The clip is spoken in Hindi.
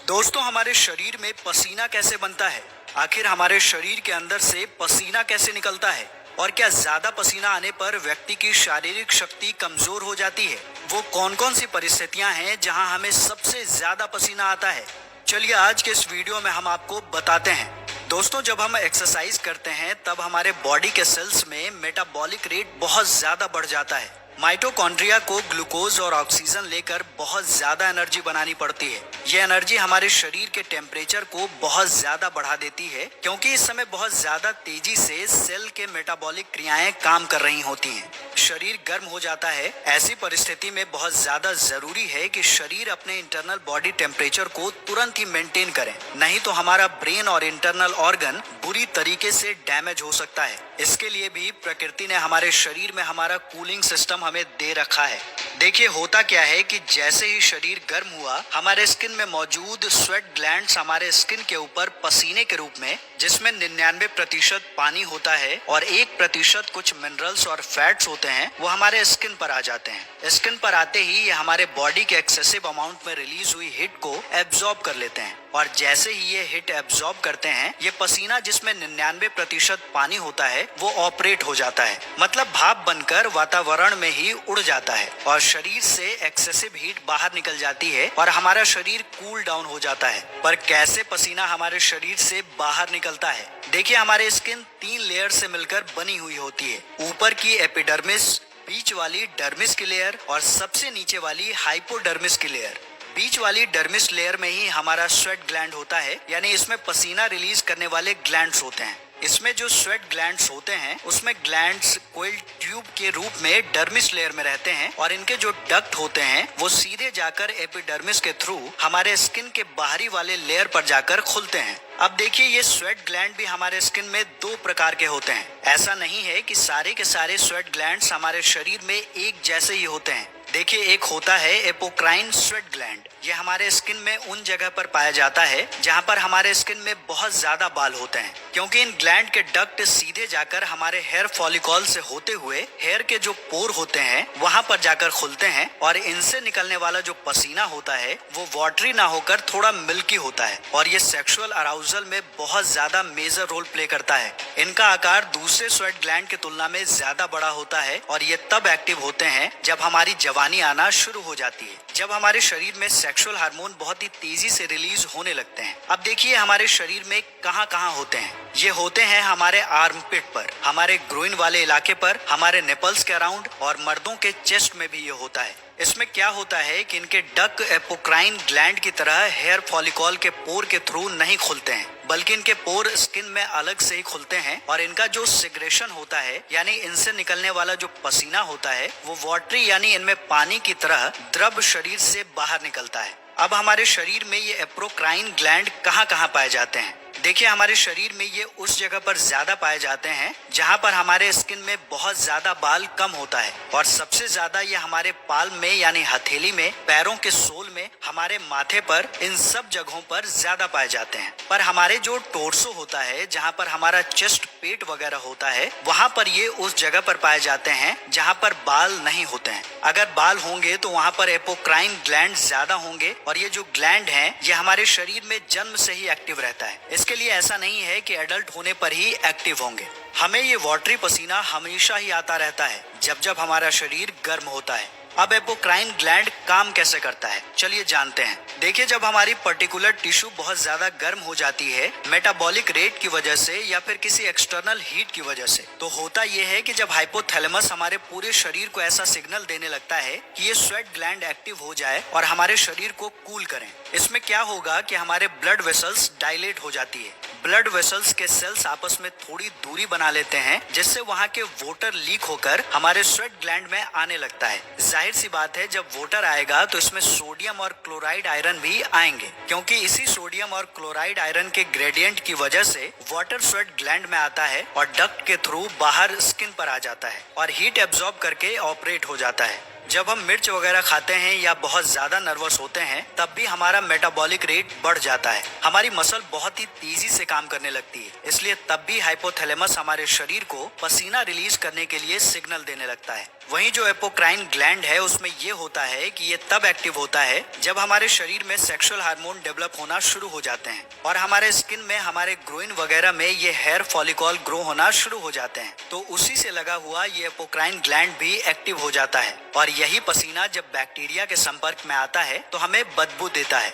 दोस्तों, हमारे शरीर में पसीना कैसे बनता है? आखिर हमारे शरीर के अंदर से पसीना कैसे निकलता है? और क्या ज्यादा पसीना आने पर व्यक्ति की शारीरिक शक्ति कमजोर हो जाती है? वो कौन कौन सी परिस्थितियां हैं जहां हमें सबसे ज्यादा पसीना आता है? चलिए आज के इस वीडियो में हम आपको बताते हैं। दोस्तों, जब हम एक्सरसाइज करते हैं तब हमारे बॉडी के सेल्स में मेटाबॉलिक रेट बहुत ज्यादा बढ़ जाता है। माइटोकॉन्ड्रिया को ग्लूकोज और ऑक्सीजन लेकर बहुत ज्यादा एनर्जी बनानी पड़ती है। ये एनर्जी हमारे शरीर के टेम्परेचर को बहुत ज्यादा बढ़ा देती है, क्योंकि इस समय बहुत ज्यादा तेजी से सेल के मेटाबॉलिक क्रियाएं काम कर रही होती हैं। शरीर गर्म हो जाता है। ऐसी परिस्थिति में बहुत ज्यादा जरूरी है कि शरीर अपने इंटरनल बॉडी टेम्परेचर को तुरंत ही मेंटेन करे, नहीं तो हमारा ब्रेन और इंटरनल ऑर्गन बुरी तरीके से डैमेज हो सकता है। इसके लिए भी प्रकृति ने हमारे शरीर में हमारा कूलिंग सिस्टम हमें दे रखा है। देखिए, होता क्या है कि जैसे ही शरीर गर्म हुआ, हमारे स्किन में मौजूद स्वेट ग्लैंड्स हमारे स्किन के ऊपर पसीने के रूप में, जिसमें 99% पानी होता है और 1% कुछ मिनरल्स और फैट्स होते हैं, वो हमारे स्किन पर आ जाते हैं। स्किन पर आते ही ये हमारे बॉडी के एक्सेसिव अमाउंट में रिलीज हुई हीट को एब्जॉर्ब कर लेते हैं, और जैसे ही ये हीट एब्जॉर्ब करते हैं, ये पसीना जिसमें 99% पानी होता है वो ऑपरेट हो जाता है, मतलब भाप बनकर वातावरण में ही उड़ जाता है और शरीर से एक्सेसिव हीट बाहर निकल जाती है और हमारा शरीर कूल डाउन हो जाता है। पर कैसे पसीना हमारे शरीर से बाहर निकलता है? देखिए, हमारे स्किन 3 लेयर से मिलकर बनी हुई होती है। ऊपर की एपिडर्मिस, बीच वाली डर्मिस की लेयर और सबसे नीचे वाली हाइपोडर्मिस की लेयर। बीच वाली डर्मिस लेयर में ही हमारा स्वेट ग्लैंड होता है, यानी इसमें पसीना रिलीज करने वाले ग्लैंड्स होते हैं। इसमें जो स्वेट ग्लैंड्स होते हैं, उसमें ग्लैंड्स कोइल ट्यूब के रूप में डर्मिस लेयर में रहते हैं और इनके जो डक्ट होते हैं वो सीधे जाकर एपिडर्मिस के थ्रू हमारे स्किन के बाहरी वाले लेयर पर जाकर खुलते हैं। अब देखिए, ये स्वेट ग्लैंड भी हमारे स्किन में 2 प्रकार के होते हैं। ऐसा नहीं है कि सारे के सारे स्वेट ग्लैंड्स हमारे शरीर में एक जैसे ही होते हैं। देखिए, एक होता है एपोक्राइन स्वेट ग्लैंड। ये हमारे स्किन में उन जगह पर पाया जाता है जहां पर हमारे स्किन में बहुत ज्यादा बाल होते हैं, क्योंकि इन ग्लैंड के डक्ट सीधे जाकर हमारे हेयर फॉलिकल से होते हुए हेयर के जो पोर होते हैं वहां पर जाकर खुलते हैं, और इनसे निकलने वाला जो पसीना होता है वो वाटरी ना होकर थोड़ा मिल्की होता है, और ये सेक्सुअल अराउजल में बहुत ज्यादा मेजर रोल प्ले करता है। इनका आकार दूसरे स्वेट ग्लैंड की तुलना में ज्यादा बड़ा होता है और ये तब एक्टिव होते हैं जब हमारी जवानी आना शुरू हो जाती है, जब हमारे शरीर में सेक्सुअल हार्मोन बहुत ही तेजी से रिलीज होने लगते हैं। अब देखिए, हमारे शरीर में कहां कहां होते हैं। ये होते हैं हमारे आर्मपिट पर, हमारे ग्रोइन वाले इलाके पर, हमारे निपल्स के अराउंड, और मर्दों के चेस्ट में भी ये होता है। इसमें क्या होता है कि इनके डक एपोक्राइन ग्लैंड की तरह हेयर फॉलिकल के पोर के थ्रू नहीं खुलते हैं, बल्कि इनके पोर स्किन में अलग से ही खुलते हैं, और इनका जो सिग्रेशन होता है, यानी इनसे निकलने वाला जो पसीना होता है, वो वाटरी यानी इनमें पानी की तरह द्रव शरीर से बाहर निकलता है। अब हमारे शरीर में ये एपोक्राइन ग्लैंड कहाँ कहाँ पाए जाते हैं? देखिए, हमारे शरीर में ये उस जगह पर ज्यादा पाए जाते हैं जहां पर हमारे स्किन में बहुत ज्यादा बाल कम होता है, और सबसे ज्यादा ये हमारे पाल्म में यानी हथेली में, पैरों के सोल में, हमारे माथे पर, इन सब जगहों पर ज्यादा पाए जाते हैं। पर हमारे जो टोर्सो होता है, जहां पर हमारा चेस्ट, पेट वगैरह होता है, वहां पर ये उस जगह पर पाए जाते हैं जहां पर बाल नहीं होते हैं। अगर बाल होंगे तो वहां पर एपोक्राइन ग्लैंड ज्यादा होंगे, और ये जो ग्लैंड है ये हमारे शरीर में जन्म से ही एक्टिव रहता है। इसके लिए ऐसा नहीं है कि एडल्ट होने पर ही एक्टिव होंगे। हमें ये वाटरी पसीना हमेशा ही आता रहता है जब जब हमारा शरीर गर्म होता है। अब एपोक्राइन ग्लैंड काम कैसे करता है, चलिए जानते हैं। देखिए, जब हमारी पर्टिकुलर टिश्यू बहुत ज्यादा गर्म हो जाती है मेटाबॉलिक रेट की वजह से या फिर किसी एक्सटर्नल हीट की वजह से, तो होता यह है कि जब हाइपोथैलेमस हमारे पूरे शरीर को ऐसा सिग्नल देने लगता है कि ये स्वेट ग्लैंड एक्टिव हो जाए और हमारे शरीर को कूल करें। इसमें क्या होगा कि हमारे ब्लड वेसल्स डायलेट हो जाती है। ब्लड वेसल्स के सेल्स आपस में थोड़ी दूरी बना लेते हैं, जिससे वहाँ के वाटर लीक होकर हमारे स्वेट ग्लैंड में आने लगता है। जाहिर सी बात है, जब वाटर आएगा तो इसमें सोडियम और क्लोराइड आयरन भी आएंगे, क्योंकि इसी सोडियम और क्लोराइड आयरन के ग्रेडियंट की वजह से वाटर स्वेट ग्लैंड में आता है और डक्ट के थ्रू बाहर स्किन पर आ जाता है और हीट एब्जॉर्ब करके ऑपरेट हो जाता है। जब हम मिर्च वगैरह खाते हैं या बहुत ज्यादा नर्वस होते हैं, तब भी हमारा मेटाबॉलिक रेट बढ़ जाता है। हमारी मसल बहुत ही तेजी से काम करने लगती है, इसलिए तब भी हाइपोथैलेमस हमारे शरीर को पसीना रिलीज करने के लिए सिग्नल देने लगता है। वहीं जो एपोक्राइन ग्लैंड है उसमें ये होता है कि ये तब एक्टिव होता है जब हमारे शरीर में सेक्सुअल हार्मोन डेवलप होना शुरू हो जाते हैं और हमारे स्किन में, हमारे ग्रोइन वगैरह में ये हेयर फॉलिकल ग्रो होना शुरू हो जाते हैं। तो उसी से लगा हुआ ये एपोक्राइन ग्लैंड भी एक्टिव हो जाता है और यही पसीना जब बैक्टीरिया के संपर्क में आता है तो हमें बदबू देता है।